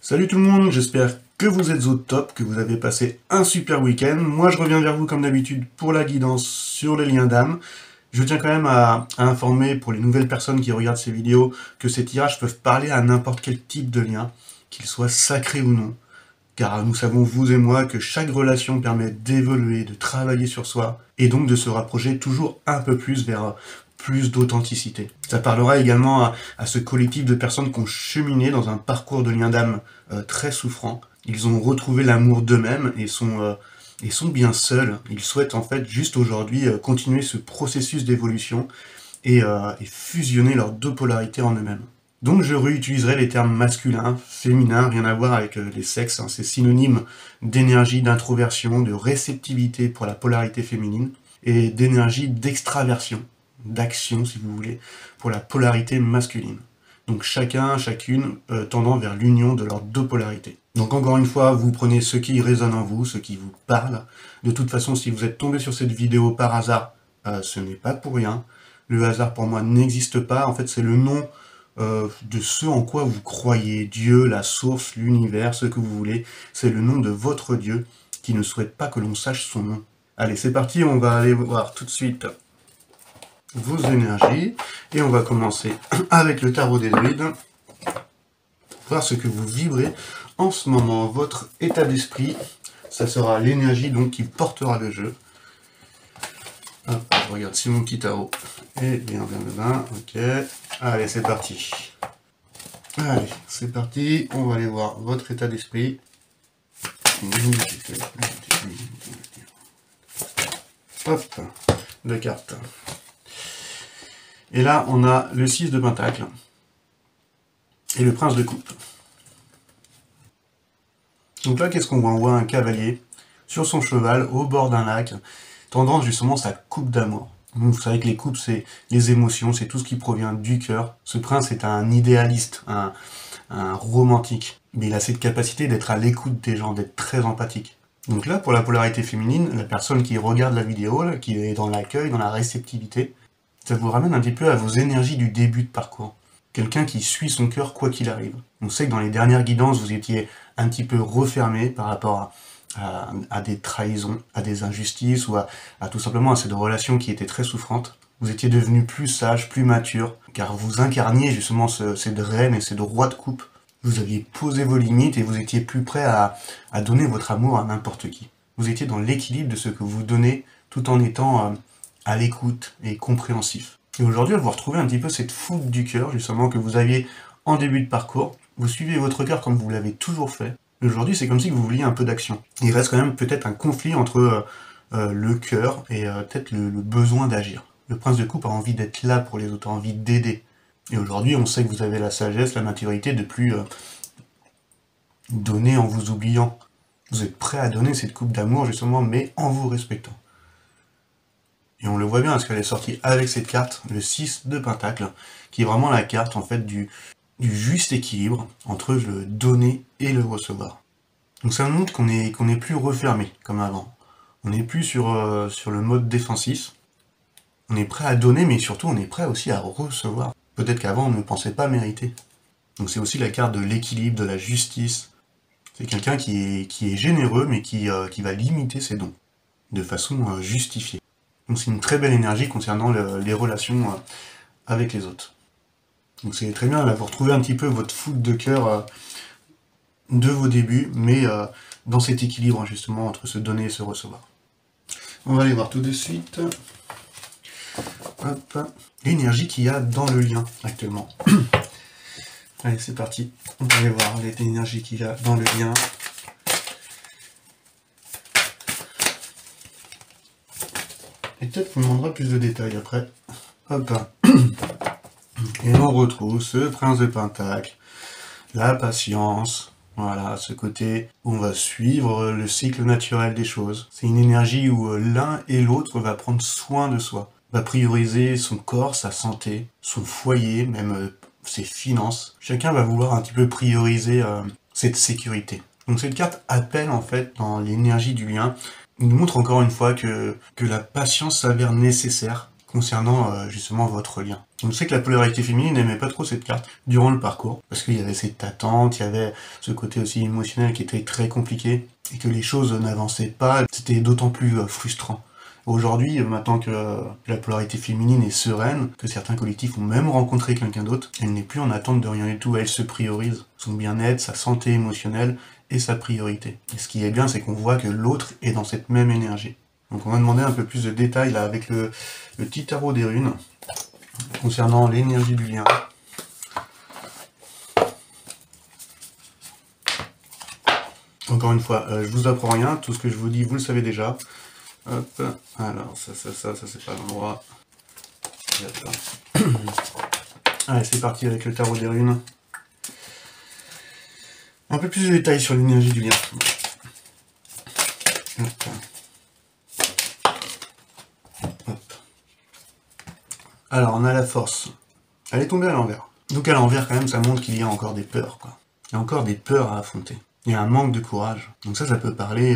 Salut tout le monde, j'espère que vous êtes au top, que vous avez passé un super week-end. Moi je reviens vers vous comme d'habitude pour la guidance sur les liens d'âme. Je tiens quand même à informer pour les nouvelles personnes qui regardent ces vidéos que ces tirages peuvent parler à n'importe quel type de lien, qu'il soit sacré ou non. Car nous savons, vous et moi, que chaque relation permet d'évoluer, de travailler sur soi, et donc de se rapprocher toujours un peu plus vers plus d'authenticité. Ça parlera également à ce collectif de personnes qui ont cheminé dans un parcours de lien d'âme très souffrant. Ils ont retrouvé l'amour d'eux-mêmes et sont bien seuls. Ils souhaitent en fait juste aujourd'hui continuer ce processus d'évolution et fusionner leurs deux polarités en eux-mêmes. Donc je réutiliserai les termes masculin, féminin, rien à voir avec les sexes, hein. C'est synonyme d'énergie d'introversion, de réceptivité pour la polarité féminine, et d'énergie d'extraversion, d'action si vous voulez, pour la polarité masculine. Donc chacun, chacune tendant vers l'union de leurs deux polarités. Donc encore une fois, vous prenez ce qui résonne en vous, ce qui vous parle. De toute façon, si vous êtes tombé sur cette vidéo par hasard, ce n'est pas pour rien. Le hasard pour moi n'existe pas, en fait c'est le nom de ce en quoi vous croyez, Dieu, la source, l'univers, ce que vous voulez, c'est le nom de votre Dieu qui ne souhaite pas que l'on sache son nom. Allez, c'est parti, on va aller voir tout de suite vos énergies, et on va commencer avec le tarot des druides, voir ce que vous vibrez en ce moment, votre état d'esprit, ça sera l'énergie donc qui portera le jeu. Hop, je regarde si mon petit tarot est bien, ok. Allez, c'est parti. Allez, c'est parti. On va aller voir votre état d'esprit. Hop, deux cartes. Et là, on a le 6 de Pentacle et le Prince de Coupe. Donc là, qu'est-ce qu'on voit? On voit un cavalier sur son cheval au bord d'un lac, tendant justement sa coupe d'amour. Vous savez que les coupes, c'est les émotions, c'est tout ce qui provient du cœur. Ce prince est un idéaliste, un romantique. Mais il a cette capacité d'être à l'écoute des gens, d'être très empathique. Donc là, pour la polarité féminine, la personne qui regarde la vidéo, là, qui est dans l'accueil, dans la réceptivité, ça vous ramène un petit peu à vos énergies du début de parcours. Quelqu'un qui suit son cœur quoi qu'il arrive. On sait que dans les dernières guidances, vous étiez un petit peu refermé par rapport à des trahisons, à des injustices, ou à tout simplement à cette relation qui était très souffrante. Vous étiez devenu plus sage, plus mature, car vous incarniez justement cette reine et cette roi de coupe. Vous aviez posé vos limites et vous étiez plus prêt à donner votre amour à n'importe qui. Vous étiez dans l'équilibre de ce que vous donnez, tout en étant à l'écoute et compréhensif. Et aujourd'hui, vous retrouvez un petit peu cette foudre du cœur, justement, que vous aviez en début de parcours. Vous suivez votre cœur comme vous l'avez toujours fait. Aujourd'hui, c'est comme si vous vouliez un peu d'action. Il reste quand même peut-être un conflit entre le cœur et peut-être le besoin d'agir. Le prince de coupe a envie d'être là pour les autres, a envie d'aider. Et aujourd'hui, on sait que vous avez la sagesse, la maturité de plus donner en vous oubliant. Vous êtes prêt à donner cette coupe d'amour, justement, mais en vous respectant. Et on le voit bien, parce qu'elle est sortie avec cette carte, le 6 de Pentacle, qui est vraiment la carte, en fait, du juste équilibre entre le donner et le recevoir. Donc ça nous montre qu'on est plus refermé, comme avant. On n'est plus sur le mode défensif. On est prêt à donner, mais surtout, on est prêt aussi à recevoir. Peut-être qu'avant, on ne pensait pas mériter. Donc c'est aussi la carte de l'équilibre, de la justice. C'est quelqu'un qui est généreux, mais qui va limiter ses dons, de façon justifiée. Donc c'est une très belle énergie concernant les relations avec les autres. Donc c'est très bien, là vous retrouvez un petit peu votre foudre de cœur de vos débuts, mais dans cet équilibre justement entre se donner et se recevoir. On va aller voir tout de suite l'énergie qu'il y a dans le lien actuellement. Allez, c'est parti, on va aller voir l'énergie qu'il y a dans le lien. Et peut-être qu'on demandera plus de détails après. Hop. Et on retrouve ce prince de Pentacle, la patience, voilà, ce côté où on va suivre le cycle naturel des choses. C'est une énergie où l'un et l'autre va prendre soin de soi, va prioriser son corps, sa santé, son foyer, même ses finances. Chacun va vouloir un petit peu prioriser cette sécurité. Donc cette carte appelle en fait dans l'énergie du lien, il nous montre encore une fois que la patience s'avère nécessaire concernant justement votre lien. On sait que la polarité féminine n'aimait pas trop cette carte durant le parcours, parce qu'il y avait cette attente, il y avait ce côté aussi émotionnel qui était très compliqué, et que les choses n'avançaient pas, c'était d'autant plus frustrant. Aujourd'hui, maintenant que la polarité féminine est sereine, que certains collectifs ont même rencontré quelqu'un d'autre, elle n'est plus en attente de rien du tout, elle se priorise. Son bien-être, sa santé émotionnelle et sa priorité. Et ce qui est bien, c'est qu'on voit que l'autre est dans cette même énergie. Donc on va demander un peu plus de détails là avec le petit tarot des runes concernant l'énergie du lien. Encore une fois, je vous apprends rien, tout ce que je vous dis, vous le savez déjà. Hop, alors ça c'est pas l'endroit. Allez, c'est parti avec le tarot des runes. Un peu plus de détails sur l'énergie du lien. Hop. Hop. Alors, on a la force. Elle est tombée à l'envers. Donc à l'envers, quand même, ça montre qu'il y a encore des peurs, quoi. Il y a encore des peurs à affronter. Il y a un manque de courage. Donc ça peut parler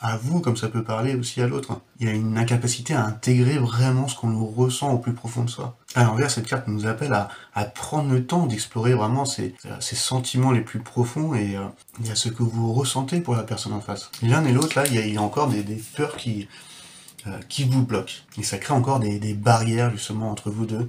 à vous, comme ça peut parler aussi à l'autre. Il y a une incapacité à intégrer vraiment ce qu'on ressent au plus profond de soi. À l'envers, cette carte nous appelle à prendre le temps d'explorer vraiment ces sentiments les plus profonds et il y a ce que vous ressentez pour la personne en face. L'un et l'autre, là, il y a encore des peurs qui vous bloquent. Et ça crée encore des barrières, justement, entre vous deux.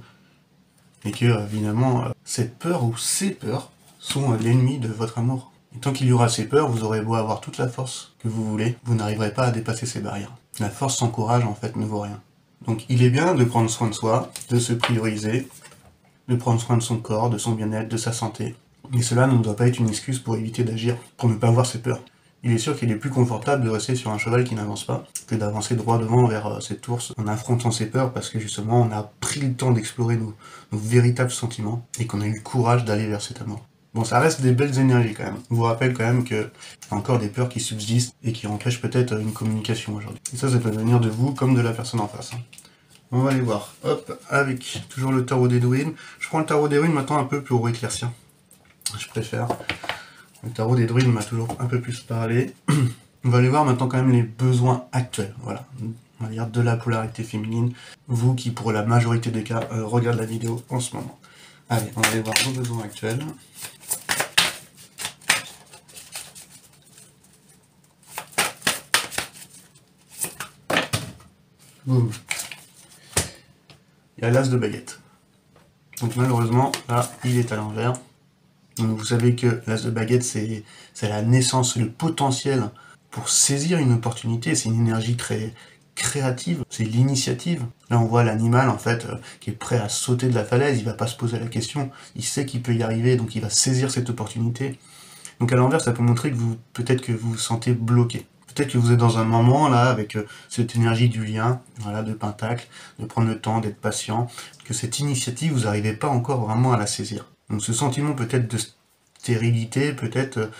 Et que, évidemment, cette peur ou ces peurs sont l'ennemi de votre amour. Et tant qu'il y aura ces peurs, vous aurez beau avoir toute la force que vous voulez, vous n'arriverez pas à dépasser ces barrières. La force sans courage, en fait, ne vaut rien. Donc il est bien de prendre soin de soi, de se prioriser, de prendre soin de son corps, de son bien-être, de sa santé. Mais cela ne doit pas être une excuse pour éviter d'agir, pour ne pas avoir ses peurs. Il est sûr qu'il est plus confortable de rester sur un cheval qui n'avance pas, que d'avancer droit devant vers cette ours en affrontant ses peurs, parce que justement on a pris le temps d'explorer nos véritables sentiments, et qu'on a eu le courage d'aller vers cet amour. Bon, ça reste des belles énergies quand même. Je vous rappelle quand même qu'il y a encore des peurs qui subsistent et qui empêchent peut-être une communication aujourd'hui. Et ça peut venir de vous comme de la personne en face. On va aller voir. Hop, avec toujours le tarot des druides. Je prends le tarot des runes maintenant un peu pour éclaircir. Je préfère. Le tarot des druides m'a toujours un peu plus parlé. On va aller voir maintenant quand même les besoins actuels. Voilà. On va dire de la polarité féminine. Vous qui, pour la majorité des cas, regardez la vidéo en ce moment. Allez, on va aller voir vos besoins actuels. Boum. Il y a l'as de baguette. Donc malheureusement, là, il est à l'envers. Donc vous savez que l'as de baguette, c'est la naissance, le potentiel pour saisir une opportunité. C'est une énergie très créative, c'est l'initiative. Là, on voit l'animal, en fait, qui est prêt à sauter de la falaise. Il va pas se poser la question. Il sait qu'il peut y arriver, donc il va saisir cette opportunité. Donc à l'envers, ça peut montrer que peut-être que vous vous sentez bloqué. Peut-être que vous êtes dans un moment là avec cette énergie du lien, voilà, de pentacle, de prendre le temps, d'être patient, que cette initiative, vous n'arrivez pas encore vraiment à la saisir. Donc ce sentiment peut-être de stérilité, peut-être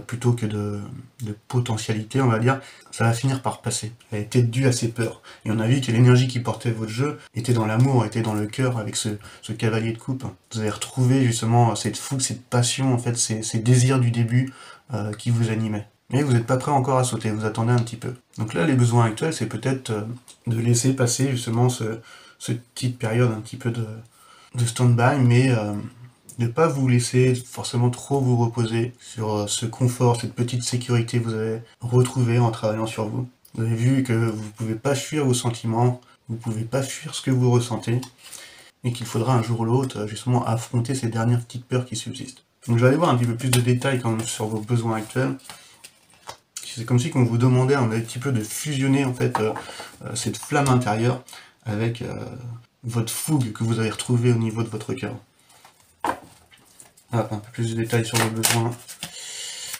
plutôt que de potentialité, on va dire, ça va finir par passer. Elle était due à ses peurs. Et on a vu que l'énergie qui portait votre jeu était dans l'amour, était dans le cœur avec ce cavalier de coupe. Vous avez retrouvé justement cette fougue, cette passion, en fait, ces désirs du début qui vous animaient. Mais vous n'êtes pas prêt encore à sauter, vous attendez un petit peu. Donc là, les besoins actuels, c'est peut-être de laisser passer justement cette petite période un petit peu de stand-by, mais ne pas vous laisser forcément trop vous reposer sur ce confort, cette petite sécurité que vous avez retrouvée en travaillant sur vous. Vous avez vu que vous ne pouvez pas fuir vos sentiments, vous ne pouvez pas fuir ce que vous ressentez, et qu'il faudra un jour ou l'autre justement affronter ces dernières petites peurs qui subsistent. Donc je vais aller voir un petit peu plus de détails quand même sur vos besoins actuels. C'est comme si on vous demandait un petit peu de fusionner en fait cette flamme intérieure avec votre fougue que vous avez retrouvée au niveau de votre cœur. Un peu plus de détails sur les besoins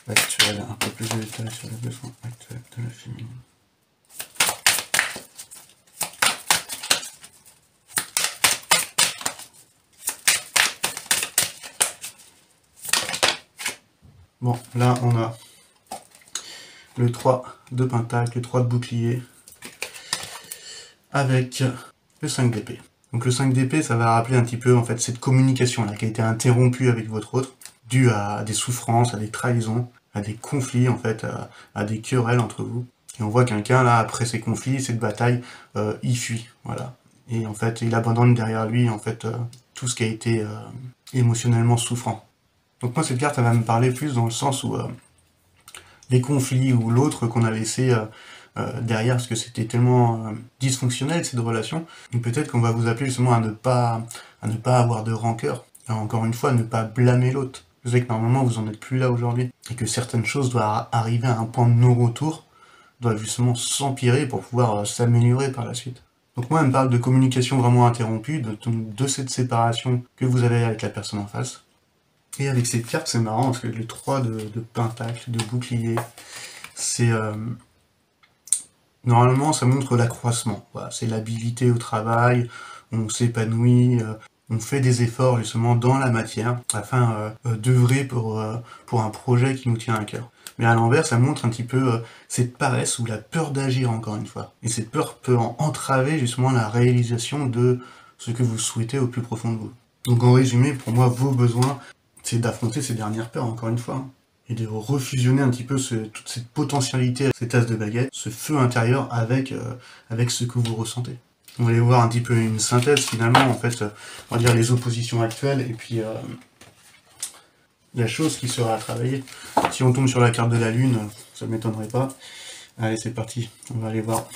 actuels, un peu plus de détails sur les besoins actuels de la féminine. Bon, là on a le 3 de pentacle, le 3 de bouclier, avec le 5 d'épée. Donc le 5 d'épée, ça va rappeler un petit peu en fait cette communication là qui a été interrompue avec votre autre, due à des souffrances, à des trahisons, à des conflits en fait, à des querelles entre vous. Et on voit quelqu'un là, après ces conflits, cette bataille, il fuit, voilà. Et en fait, il abandonne derrière lui en fait tout ce qui a été émotionnellement souffrant. Donc moi, cette carte, elle va me parler plus dans le sens où les conflits ou l'autre qu'on a laissé derrière, parce que c'était tellement dysfonctionnel cette relation, peut-être qu'on va vous appeler justement à ne pas avoir de rancœur. Alors, encore une fois, ne pas blâmer l'autre. Vous savez que normalement vous en êtes plus là aujourd'hui, et que certaines choses doivent arriver à un point de non-retour, doivent justement s'empirer pour pouvoir s'améliorer par la suite. Donc moi, elle me parle de communication vraiment interrompue, de cette séparation que vous avez avec la personne en face. Et avec cette carte, c'est marrant, parce que le 3 de pentacle, de bouclier, c'est... normalement, ça montre l'accroissement. Voilà, c'est l'habilité au travail, on s'épanouit, on fait des efforts justement dans la matière afin d'œuvrer pour un projet qui nous tient à cœur. Mais à l'envers, ça montre un petit peu cette paresse ou la peur d'agir, encore une fois. Et cette peur peut entraver justement la réalisation de ce que vous souhaitez au plus profond de vous. Donc en résumé, pour moi, vos besoins, c'est d'affronter ces dernières peurs, encore une fois, hein, et de refusionner un petit peu toute cette potentialité, cette as de baguette, ce feu intérieur avec ce que vous ressentez. On va aller voir un petit peu une synthèse finalement, en fait, on va dire les oppositions actuelles, et puis la chose qui sera à travailler. Si on tombe sur la carte de la Lune, ça ne m'étonnerait pas. Allez, c'est parti, on va aller voir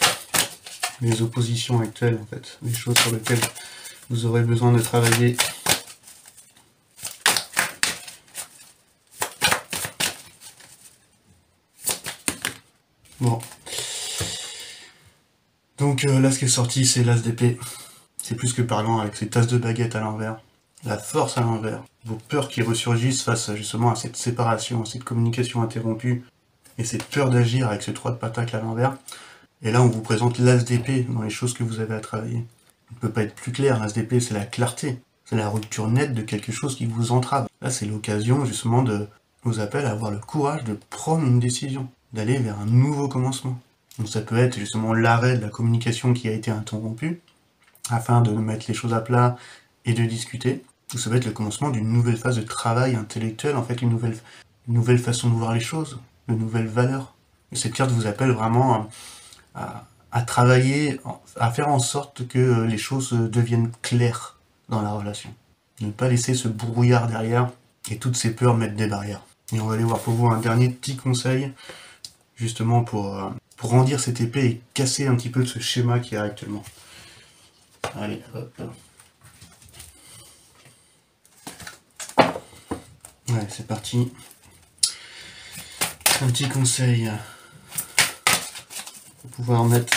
les oppositions actuelles, en fait, les choses sur lesquelles vous aurez besoin de travailler. Bon. Donc là, ce qui est sorti, c'est l'as d'épée. C'est plus que parlant avec cette as de baguette à l'envers. La force à l'envers. Vos peurs qui ressurgissent face justement à cette séparation, à cette communication interrompue. Et cette peur d'agir avec ce 3 de pentacle à l'envers. Et là, on vous présente l'as d'épée dans les choses que vous avez à travailler. On ne peut pas être plus clair. L'as d'épée, c'est la clarté. C'est la rupture nette de quelque chose qui vous entrave. Là, c'est l'occasion justement de vous appeler à avoir le courage de prendre une décision, d'aller vers un nouveau commencement. Donc ça peut être justement l'arrêt de la communication qui a été interrompue, afin de mettre les choses à plat et de discuter. Ou ça peut être le commencement d'une nouvelle phase de travail intellectuel, en fait une nouvelle façon de voir les choses, de nouvelles valeurs. Et cette carte vous appelle vraiment à travailler, à faire en sorte que les choses deviennent claires dans la relation. Ne pas laisser ce brouillard derrière et toutes ces peurs mettre des barrières. Et on va aller voir pour vous un dernier petit conseil, justement pour rendir cette épée et casser un petit peu de ce schéma qu'il y a actuellement. Allez, hop. Ouais, c'est parti. Un petit conseil pour pouvoir mettre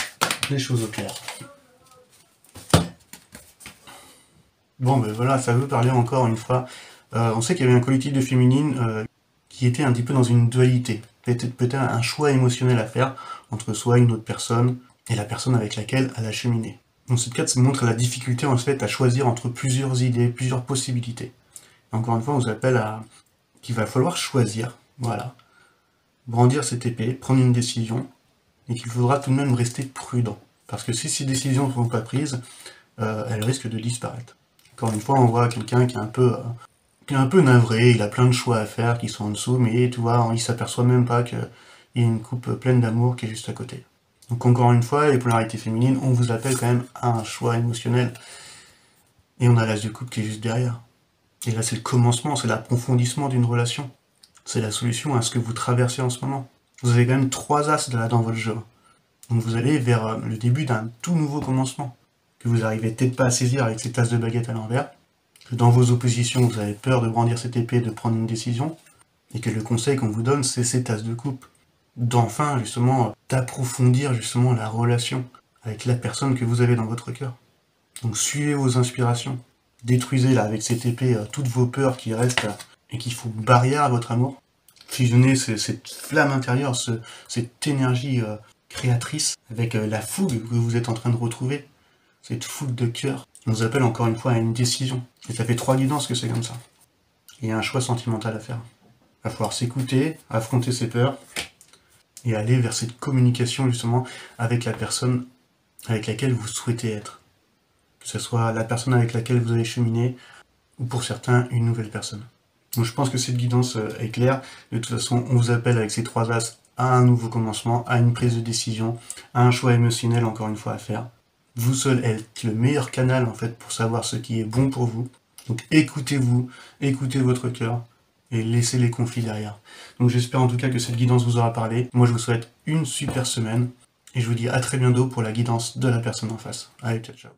les choses au clair. Bon, ben voilà, ça veut parler encore une fois. On sait qu'il y avait un collectif de féminines qui était un petit peu dans une dualité. Peut-être un choix émotionnel à faire entre soi et une autre personne et la personne avec laquelle elle a cheminé. Dans cette carte, ça montre la difficulté en fait à choisir entre plusieurs idées, plusieurs possibilités. Et encore une fois, on vous appelle à qu'il va falloir choisir, voilà, brandir cette épée, prendre une décision, et qu'il faudra tout de même rester prudent. Parce que si ces décisions ne sont pas prises, elles risquent de disparaître. Encore une fois, on voit quelqu'un qui est un peu navré, il a plein de choix à faire qui sont en dessous, mais tu vois, il s'aperçoit même pas qu'il y a une coupe pleine d'amour qui est juste à côté. Donc encore une fois, les polarités féminines, on vous appelle quand même à un choix émotionnel. Et on a l'as de coupe qui est juste derrière. Et là, c'est le commencement, c'est l'approfondissement d'une relation. C'est la solution à ce que vous traversez en ce moment. Vous avez quand même 3 as là dans votre jeu. Donc vous allez vers le début d'un tout nouveau commencement, que vous arrivez peut-être pas à saisir avec cette as de baguette à l'envers, que dans vos oppositions, vous avez peur de brandir cette épée, de prendre une décision, et que le conseil qu'on vous donne, c'est cette as de coupe. D'enfin, justement, d'approfondir justement la relation avec la personne que vous avez dans votre cœur. Donc suivez vos inspirations. Détruisez là avec cette épée toutes vos peurs qui restent et qui font barrière à votre amour. Fusionnez cette flamme intérieure, cette énergie créatrice avec la fougue que vous êtes en train de retrouver. Cette fougue de cœur. On vous appelle encore une fois à une décision. Et ça fait 3 guidances que c'est comme ça. Il y a un choix sentimental à faire. Il va falloir s'écouter, affronter ses peurs et aller vers cette communication justement avec la personne avec laquelle vous souhaitez être. Que ce soit la personne avec laquelle vous allez cheminer, ou pour certains, une nouvelle personne. Donc je pense que cette guidance est claire. De toute façon, on vous appelle avec ces 3 as à un nouveau commencement, à une prise de décision, à un choix émotionnel encore une fois à faire. Vous seul êtes le meilleur canal en fait pour savoir ce qui est bon pour vous. Donc écoutez-vous, écoutez votre cœur et laissez les conflits derrière. Donc j'espère en tout cas que cette guidance vous aura parlé. Moi je vous souhaite une super semaine et je vous dis à très bientôt pour la guidance de la personne en face. Allez, ciao ciao.